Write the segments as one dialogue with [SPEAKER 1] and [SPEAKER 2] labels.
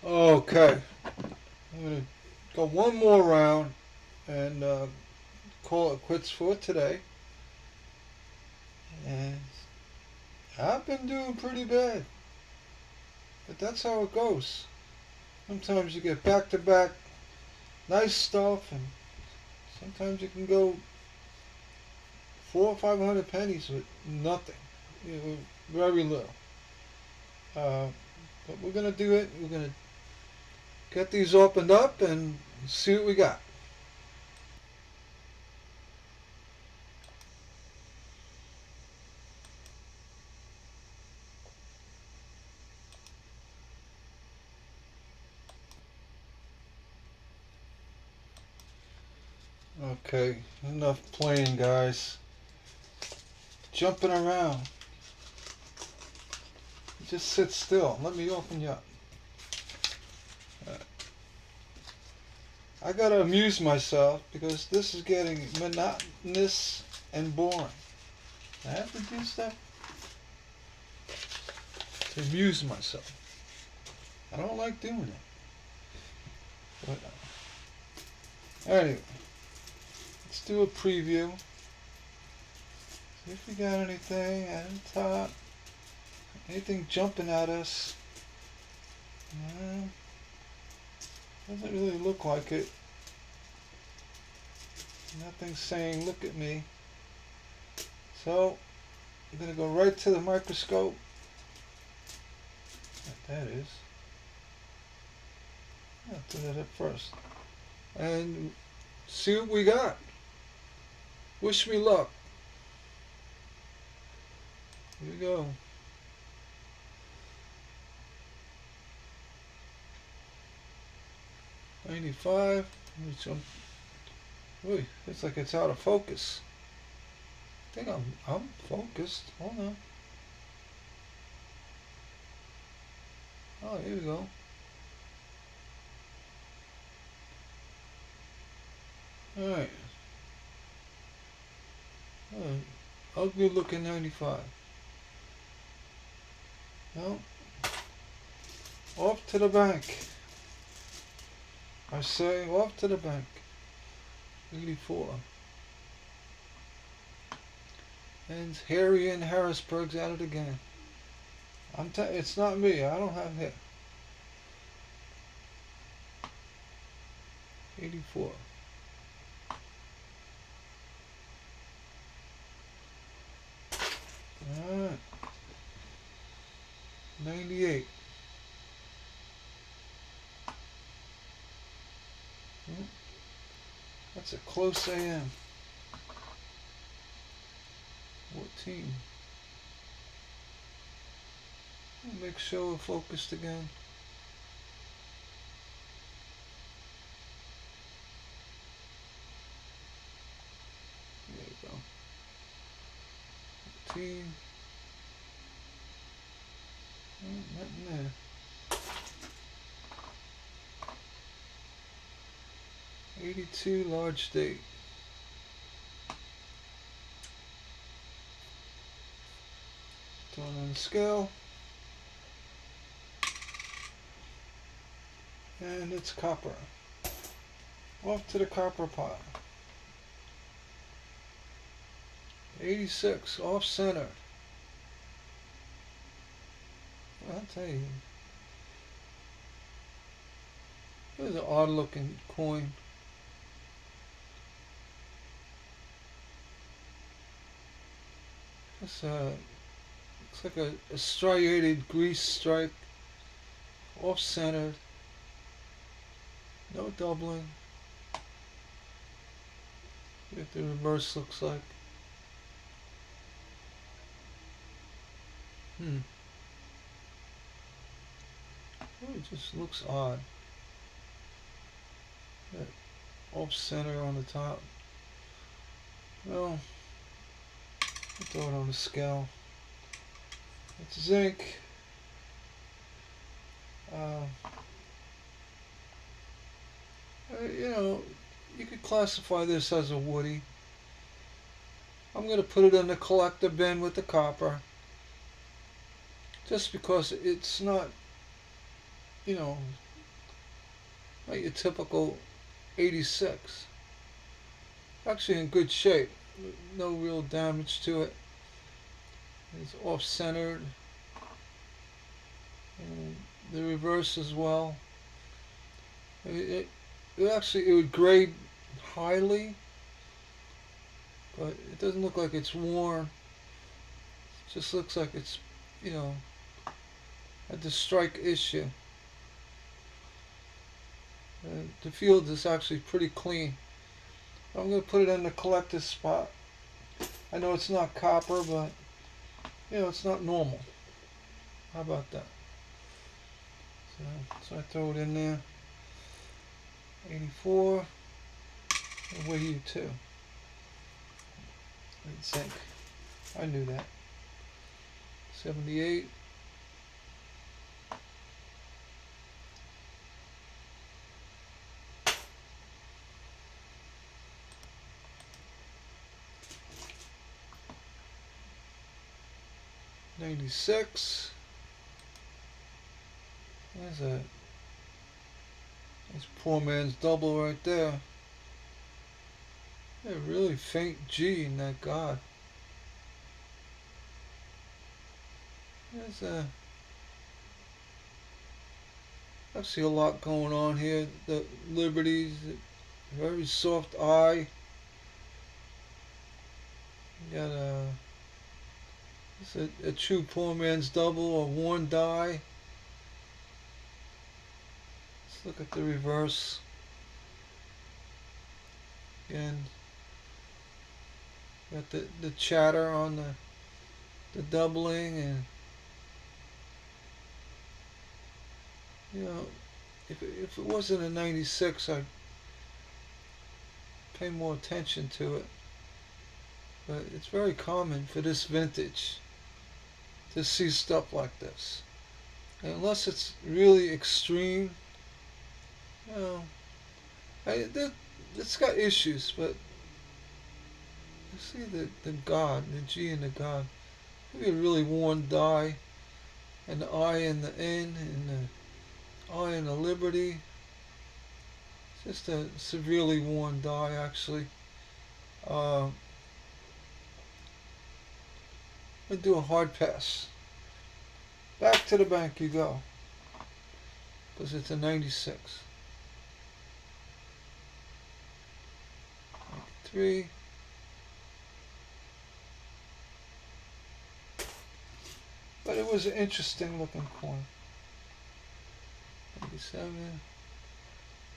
[SPEAKER 1] Okay, I'm gonna go one more round and call it quits for today. And I've been doing pretty bad, but that's how it goes. Sometimes you get back to back nice stuff, and sometimes you can go 400 or 500 pennies with nothing, very little. Uh, but we're gonna do it. We're gonna get these opened up and see what we got. Okay, enough playing, guys. Jumping around. Just sit still. Let me open you up. I gotta amuse myself because this is getting monotonous and boring. I have to do stuff to amuse myself. I don't like doing it. But anyway, let's do a preview. See if we got anything at the top. Anything jumping at us. No, doesn't really look like it. Nothing saying look at me. So I'm gonna go right to the microscope. What that is. I'll do that up first. And see what we got. Wish me luck. Here we go. '95. Let me jump. Wait, it's like it's out of focus. I think I'm focused. Hold on. Oh, here we go. Alright. Ugly looking 95. No. Off to the bank. I say off to the bank. 84. And Harry and Harrisburg's at it again. It's not me. I don't have hair. 84. Alright. 98. That's a close AM. 14. Make sure we're focused again. There you go. 14. Nothing there. 82 large date. Throw it on the scale. And it's copper. Off to the copper pile. 86 off center. I'll tell you. There's an odd looking coin. It's looks like a striated grease strike. Off centered. No doubling. See what the reverse looks like. Oh, it just looks odd. That off center on the top. Well, I'll throw it on the scale. It's zinc. You know, you could classify this as a woody. I'm going to put it in the collector bin with the copper. Just because it's not, you know, Not your typical 86. Actually in good shape. No real damage to it. It's off-centered. And the reverse as well. It would grade highly, but it doesn't look like it's worn. It just looks like it's, you know, had the strike issue. The field is actually pretty clean. I'm going to put it in the collector's spot. I know it's not copper, but, you know, it's not normal. How about that? So I throw it in there. 84. And what are you too? And zinc. I knew that. 78. '96. That's poor man's double right there. A really faint G in that God. There's actually a lot going on here. The Liberties, very soft eye. You got it's a true poor man's double, a worn die. Let's look at the reverse. Again, got the chatter on the doubling, and you know, if it wasn't a 96, I'd pay more attention to it. But it's very common for this vintage to see stuff like this. And unless it's really extreme, you know, it's got issues, but you see the God, the G and the God. Maybe a really worn die, and the I and the N, and the I and the Liberty. It's just a severely worn die, actually. I'm going to do a hard pass. Back to the bank you go, because it's a 96. 93. But it was an interesting looking coin. 97.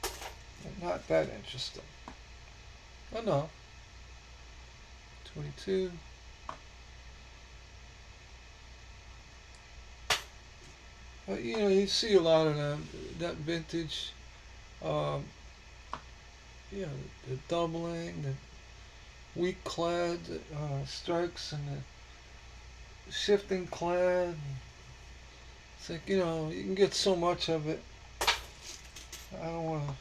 [SPEAKER 1] But not that interesting. Oh no. 22. But you know, you see a lot of them, that vintage, um, you know, the doubling, the weak clad strikes, and the shifting clad. It's like, you know, you can get so much of it. I don't want to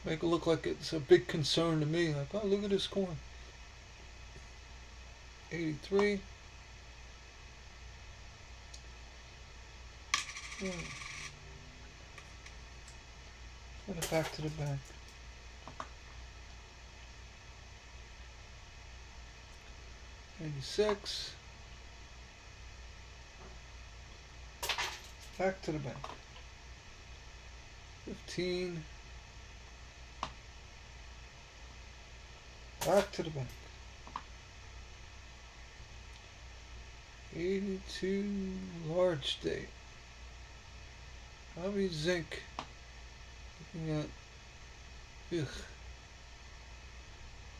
[SPEAKER 1] make it look like it's a big concern to me. Like, oh, look at this coin. 83. Put it back to the bank. 86. Back to the bank. 15. Back to the bank. 82 large date. Probably zinc. Looking at, ugh.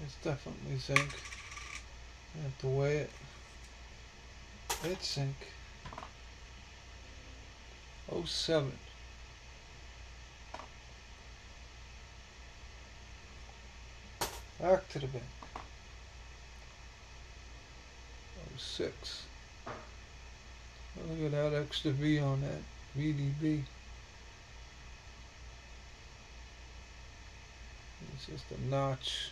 [SPEAKER 1] It's definitely zinc. I have to weigh it. It's zinc. 07. Back to the bank. 06. Look at that extra V on that VDB. It's just a notch.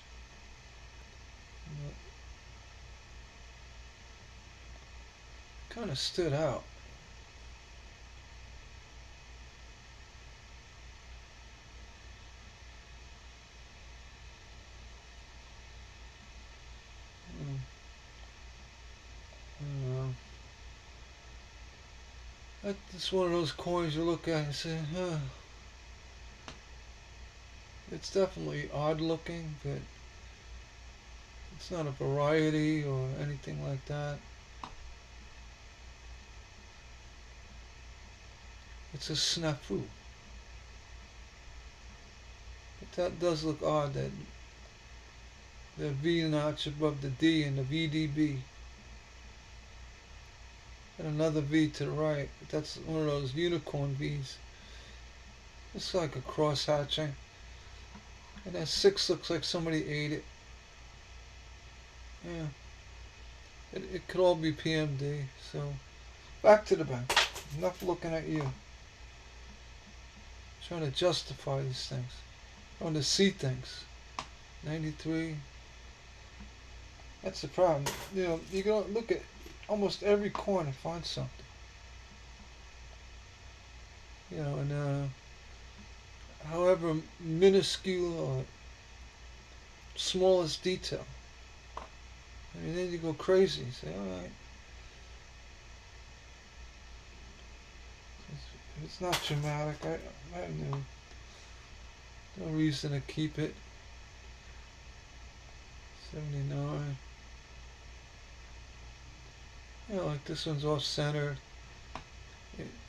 [SPEAKER 1] Kind of stood out. That's one of those coins you look at and say, huh. It's definitely odd looking, but it's not a variety or anything like that. It's a snafu. But that does look odd, that the V notch above the D in the VDB. And another V to the right. But that's one of those unicorn Vs. It's like a cross hatching. And that 6 looks like somebody ate it. Yeah. It could all be PMD. So, back to the bank. Enough looking at you. Trying to justify these things. Trying to see things. 93. That's the problem. You know, you go look at almost every coin and find something. You know, and however minuscule or smallest detail. I mean, then you go crazy. You say, all right. It's not dramatic. I have no reason to keep it. 79. You know, like this one's off center.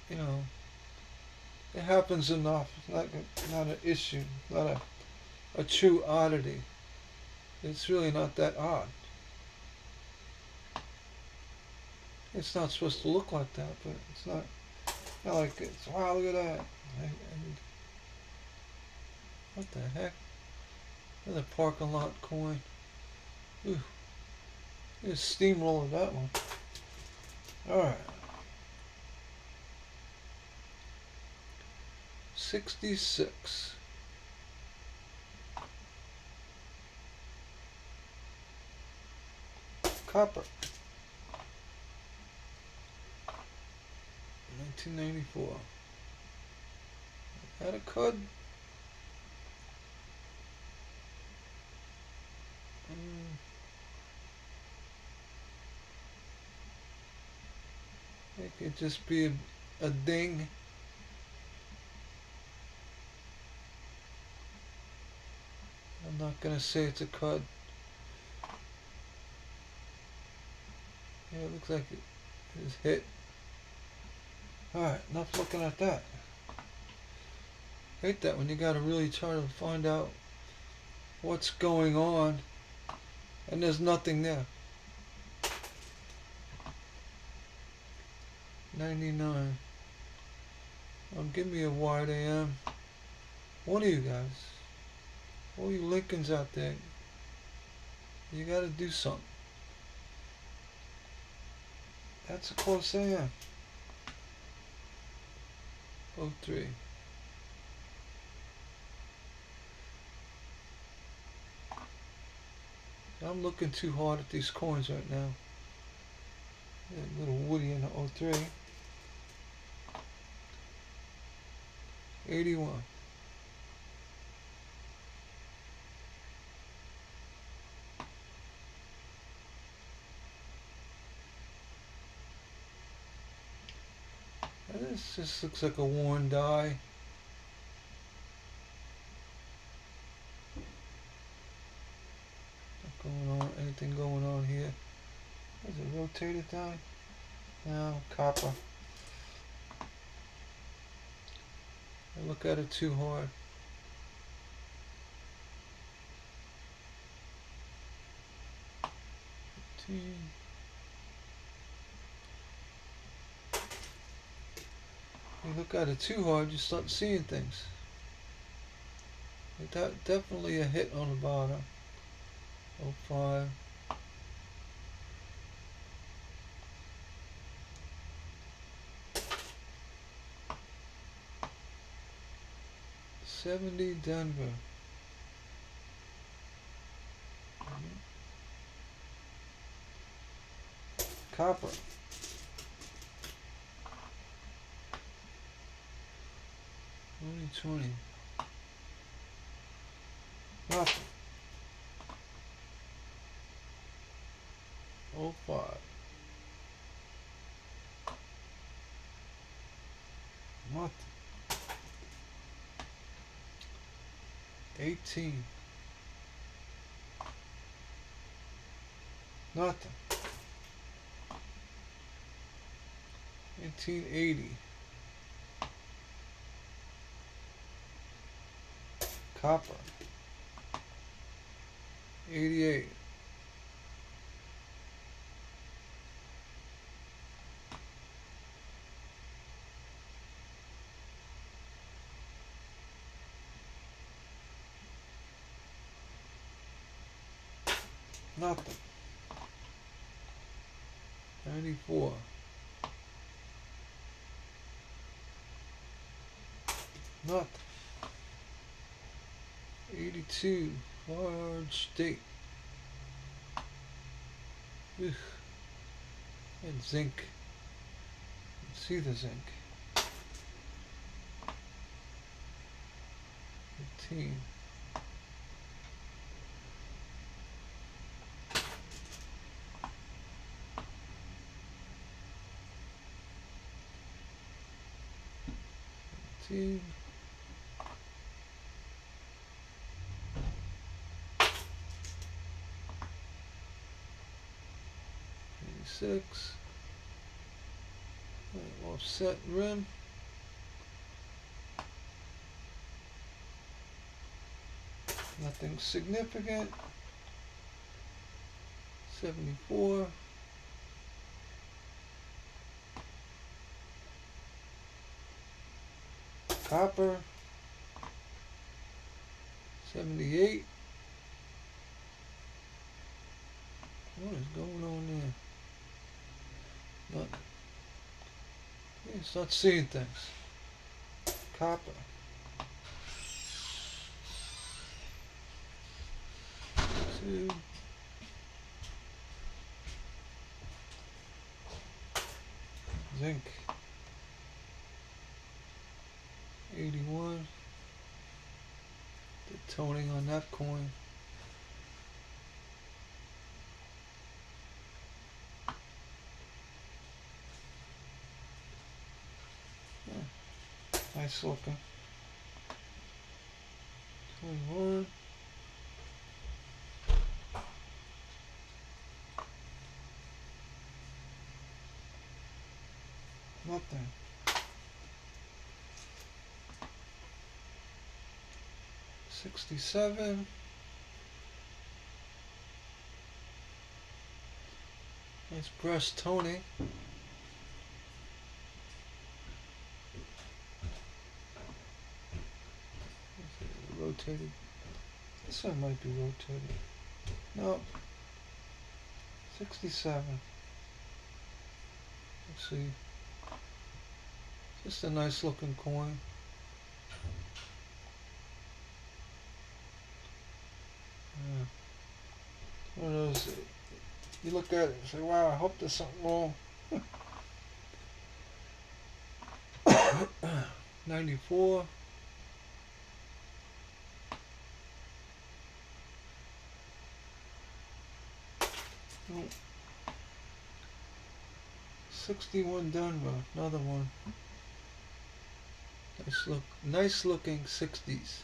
[SPEAKER 1] You know, it happens enough. It's not an issue. Not a true oddity. It's really not that odd. It's not supposed to look like that, but it's not like it's, wow, look at that. What the heck? Another parking lot coin. Ooh, just steamroller that one. Alright. 66. Copper. 1994. Had a cud. It could just be a ding. I'm not gonna say it's a cud. Yeah, it looks like it is hit. Alright, enough looking at that. Hate that when you gotta really try to find out what's going on and there's nothing there. 99. Give me a wide AM. One of you guys. All you Lincolns out there. You gotta do something. That's a close AM. 03. I'm looking too hard at these coins right now. A little Woody in the 03. 81. This just looks like a worn die. Not going on, anything going on here. Is it rotated die? No, copper. I look at it too hard. You look at it too hard, you start seeing things. That definitely a hit on the bottom. 05. '70 Denver. Copper. 2020. Nothing. 05. What? 18. Nothing. 1880. Copper. 88. Nothing. 94. Nothing. 82. Large state. Ugh. And zinc. See the zinc. 15. See. 86. Offset rim. Nothing significant. 74. Copper. 78. What is going on there? Nothing. It's not seeing things. Copper. 2. Zinc. 81. The toning on that coin. Nice looking. 21. Nothing. 67. Nice brush toning. Rotated. This one might be rotated. No. 67. Let's see. Just a nice looking coin. One of those, you look at it and say, wow, I hope there's something wrong. 94. Oh. 61 Denver, another one. Nice looking 60s.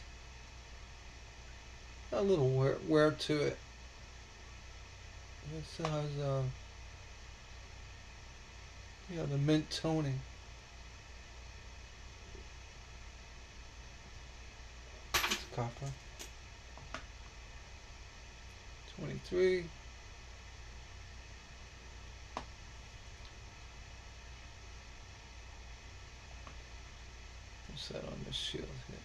[SPEAKER 1] A little wear to it. This has the mint toning. It's copper. 23. What's that on this shield here?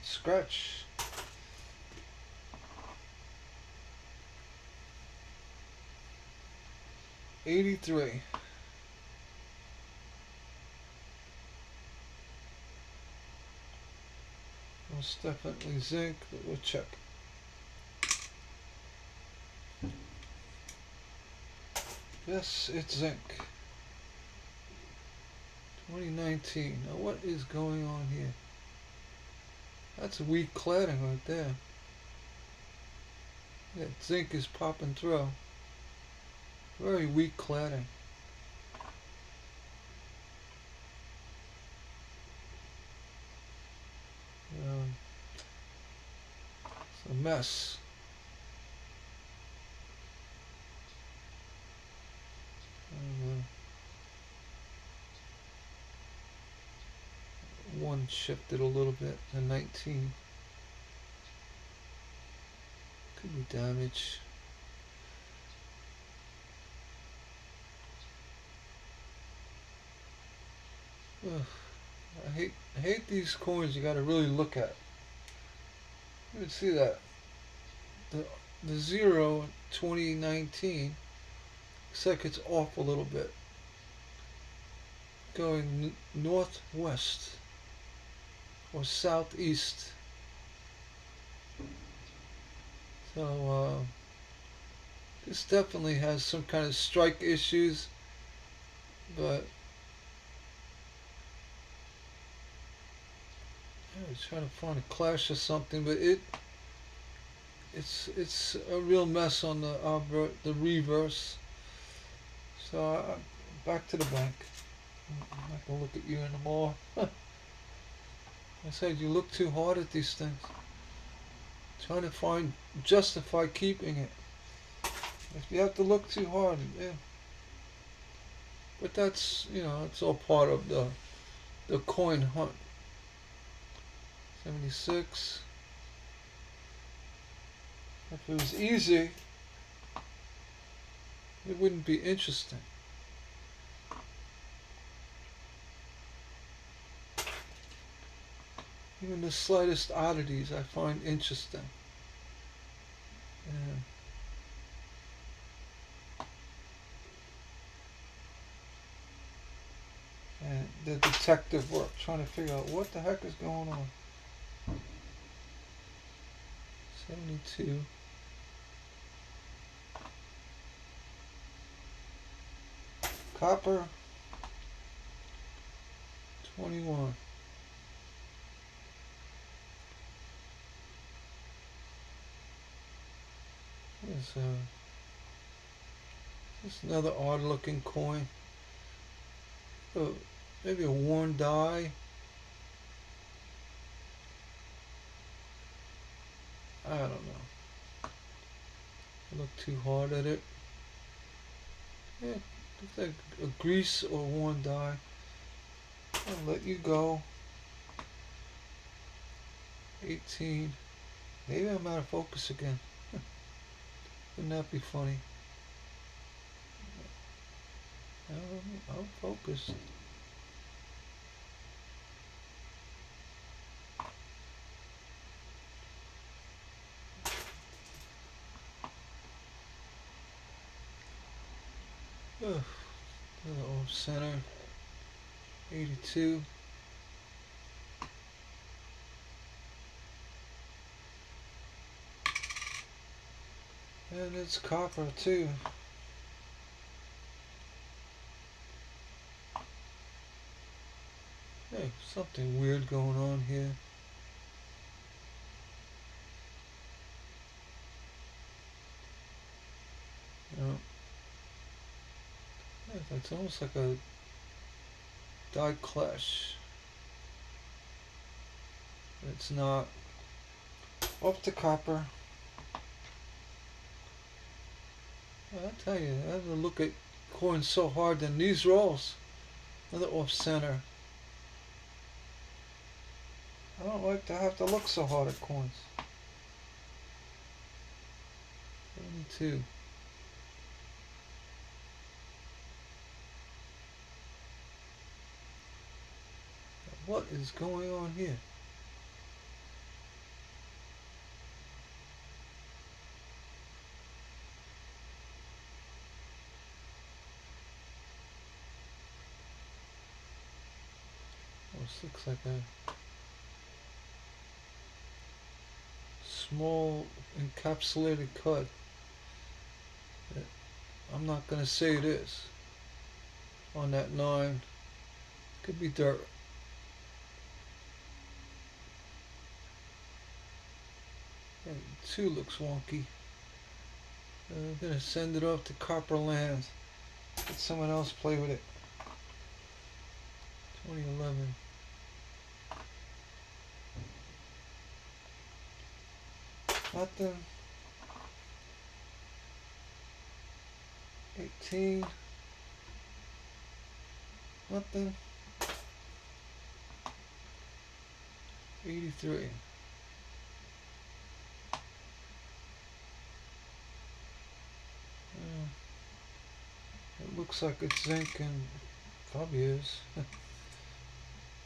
[SPEAKER 1] Scratch. 83. Most definitely zinc, but we'll check. Yes, it's zinc. 2019. Now what is going on here? That's a weak cladding right there. That zinc is popping through. Very weak cladding. mess. One shifted a little bit to 19. Could be damage. Ugh. I hate these coins you gotta really look at. You can see that. The zero in 2019 looks like it's off a little bit. Going northwest or southeast. So this definitely has some kind of strike issues, but I was trying to find a clash or something, but it's a real mess on the reverse. So back to the bank. I'm not gonna look at you anymore. I said you look too hard at these things. Trying to justify keeping it. If you have to look too hard, yeah. But that's, it's all part of the coin hunt. 76. If it was easy, it wouldn't be interesting. Even the slightest oddities I find interesting. Yeah. And the detective work, trying to figure out what the heck is going on. 72. Copper. 21. There's just another odd looking coin. Oh, maybe a worn die. I don't know. I look too hard at it. Yeah, looks like a grease or worn die. I'll let you go. 18. Maybe I'm out of focus again. Wouldn't that be funny? I'm focused. Ugh. Off center. 82. And it's copper too. Hey, something weird going on here. No. Yeah, it's almost like a die clash. It's not. Up to copper. I tell you, I have to look at coins so hard than these rolls. Another off center. I don't like to have to look so hard at coins. 72. What is going on here? Oh, this looks like a small encapsulated cut. I'm not going to say it is. On that 9. Could be dirt. And 2 looks wonky. I'm going to send it off to Copper Land. Let someone else play with it. 2011. Nothing. 18. Nothing. 83. It looks like it's zinc, and probably is.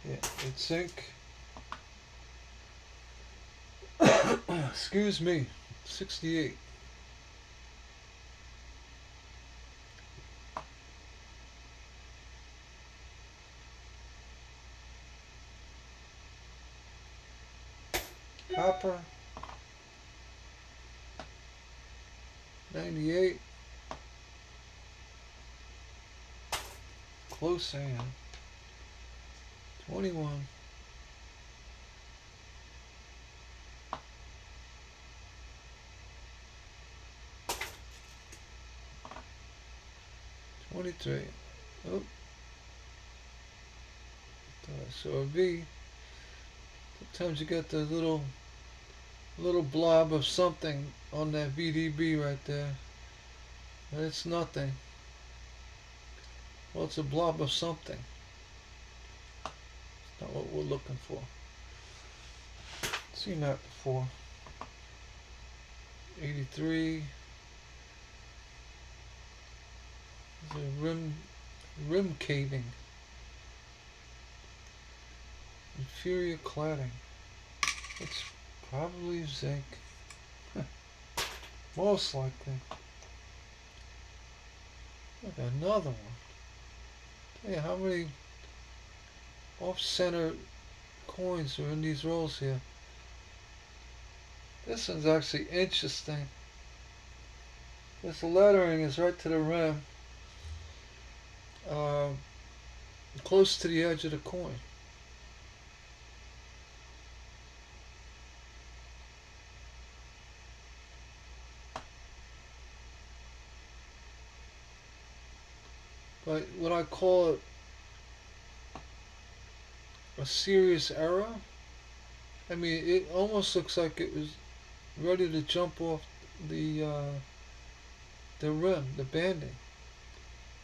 [SPEAKER 1] Yeah, it's zinc. Excuse me. 68. Copper. 98. Close in. 21. 23. Oh. Thought I saw a V. Sometimes you got the little blob of something on that VDB right there. And it's nothing. Well, it's a blob of something. It's not what we're looking for. Seen that before. 83. There's a rim caving. Inferior cladding. It's probably zinc. Most likely. Look, another one. Tell you how many off-center coins are in these rolls here. This one's actually interesting. This lettering is right to the rim. Close to the edge of the coin. But what I call it a serious error. I mean, it almost looks like it was ready to jump off the rim, the banding.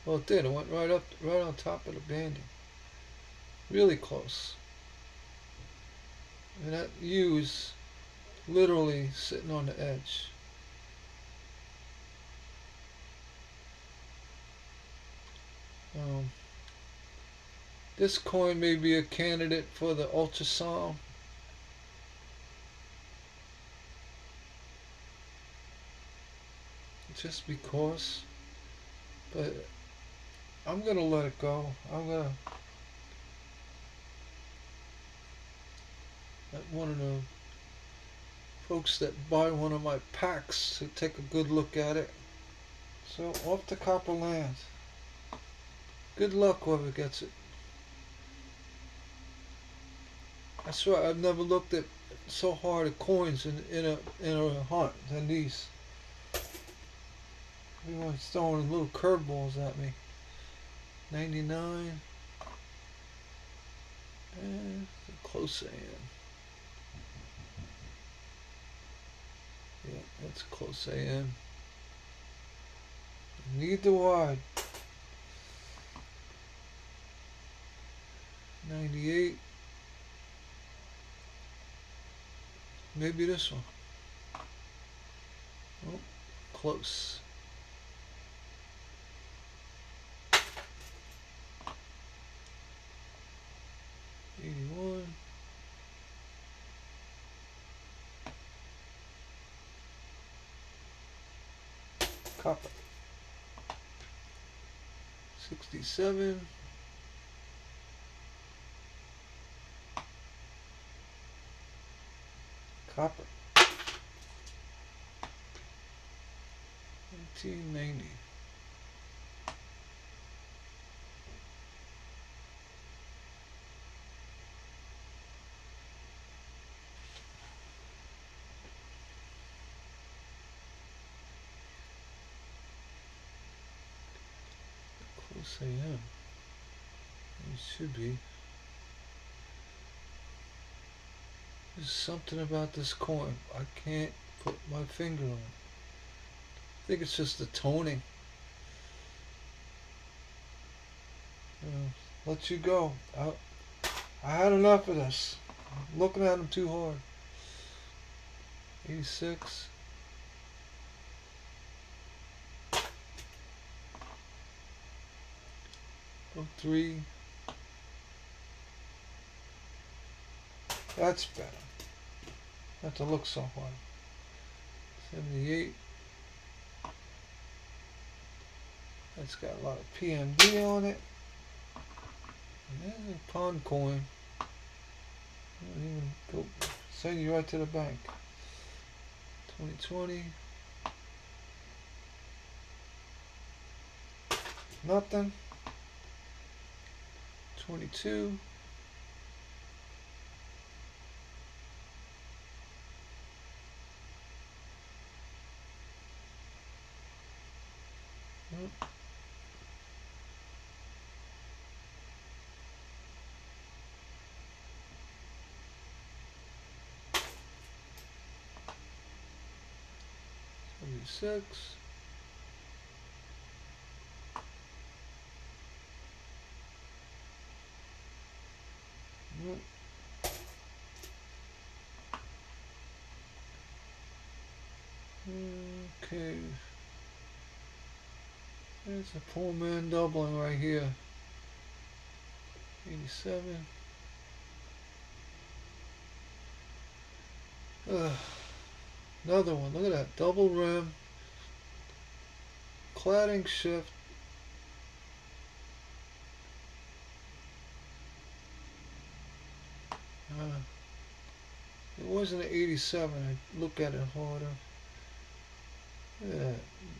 [SPEAKER 1] Well, it did. It went right up, right on top of the banding. Really close. And that U is literally sitting on the edge. This coin may be a candidate for the ultrasound. Just because. But I'm going to let it go. I'm going to let one of the folks that buy one of my packs to take a good look at it. So off to Copper Land. Good luck whoever gets it. I swear I've never looked at so hard at coins in a hunt than these. Everyone's throwing little curveballs at me. 99. And close AM. Yeah, that's close AM. Neither wide. 98. Maybe this one. Oh, close. 81. Copper. 67. Copper. 1990. Close AM. It should be. There's something about this coin. I can't put my finger on. I think it's just the toning. Let you go. I had enough of this. I'm looking at them too hard. 86. Oh, 03. That's better. Not to look so hard. 78. That's got a lot of PMD on it. And there's a pond coin. Don't even go send you right to the bank. 2020. Nothing. 22. Nope. Six. Nope. Okay. There's a poor man doubling right here. 87. Another one. Look at that. Double rim. Cladding shift. It wasn't an 87. I look at it harder. Yeah,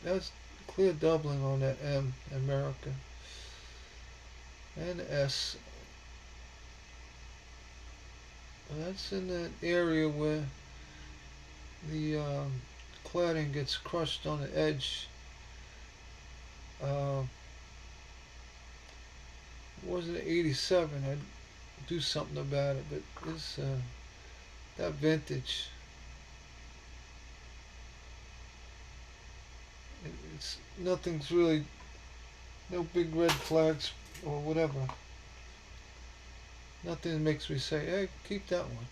[SPEAKER 1] that's clear doubling on that M, America. And S. That's in that area where the cladding gets crushed on the edge. It wasn't 87. I'd do something about it, but this that vintage, it's nothing's really, no big red flags or whatever. Nothing makes me say, hey, keep that one.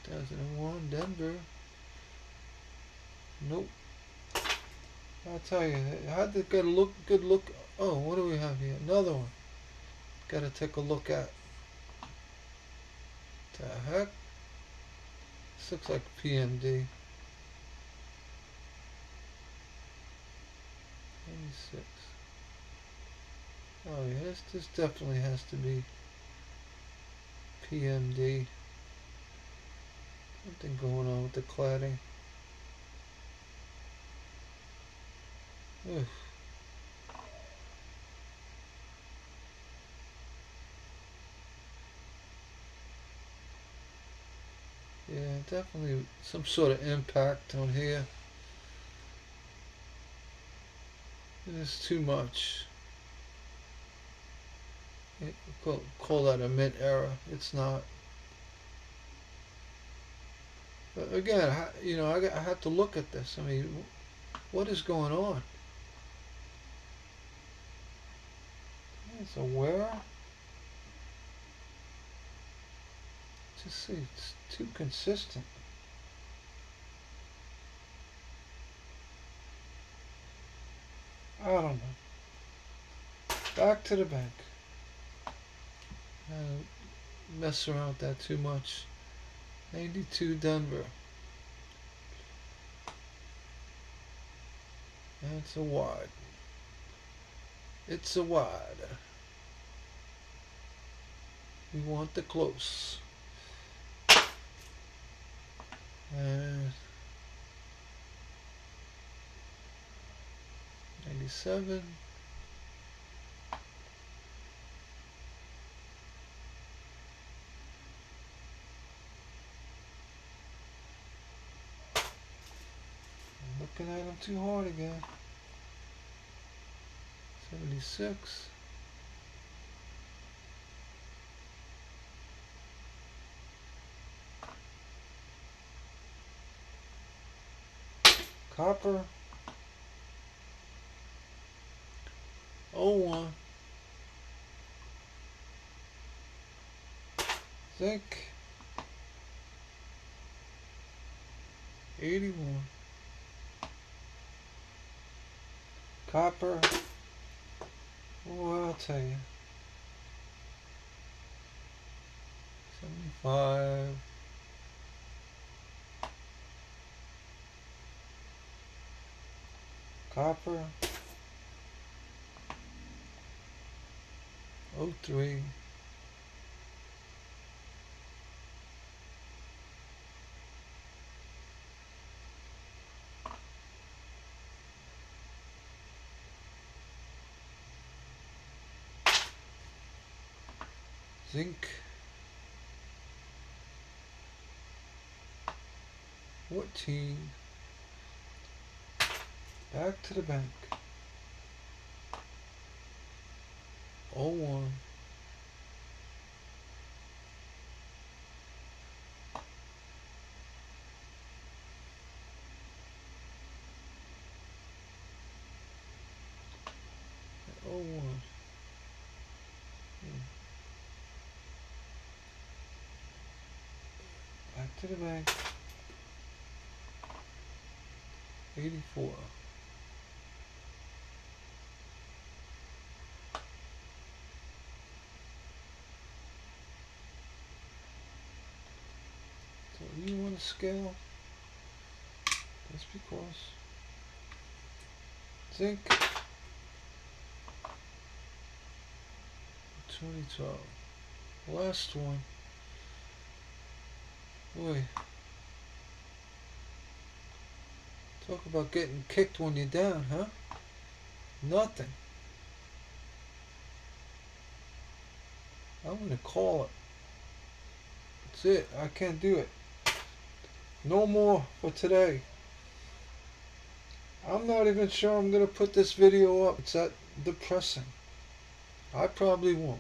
[SPEAKER 1] 2001 Denver. Nope. I'll tell you, I had to get a good look. Oh, what do we have here? Another one. Got to take a look at. The heck? This looks like PMD. 86. Oh yeah, this definitely has to be PMD. Something going on with the cladding. Ugh. Yeah, definitely some sort of impact on here. It's too much. Call that a mint error. It's not. But again, I have to look at this. I mean, what is going on? It's a where? Just see, it's too consistent. I don't know. Back to the bank. Mess around with that too much. 92 Denver. That's a wide. It's a wide. We want the close. And 97. I'm looking at them too hard again. 76. Copper. 01. Zinc. 81. Copper. Oh, I'll tell you. 75. Copper. 03. Zinc. 14. Back to the bank. 01. Oh one. Back to the bank. 84. So you want to scale? That's because zinc 2012. Last one. Boy. Talk about getting kicked when you're down, huh? Nothing. I'm gonna call it. That's it. I can't do it. No more for today. I'm not even sure I'm gonna put this video up. It's that depressing. I probably won't.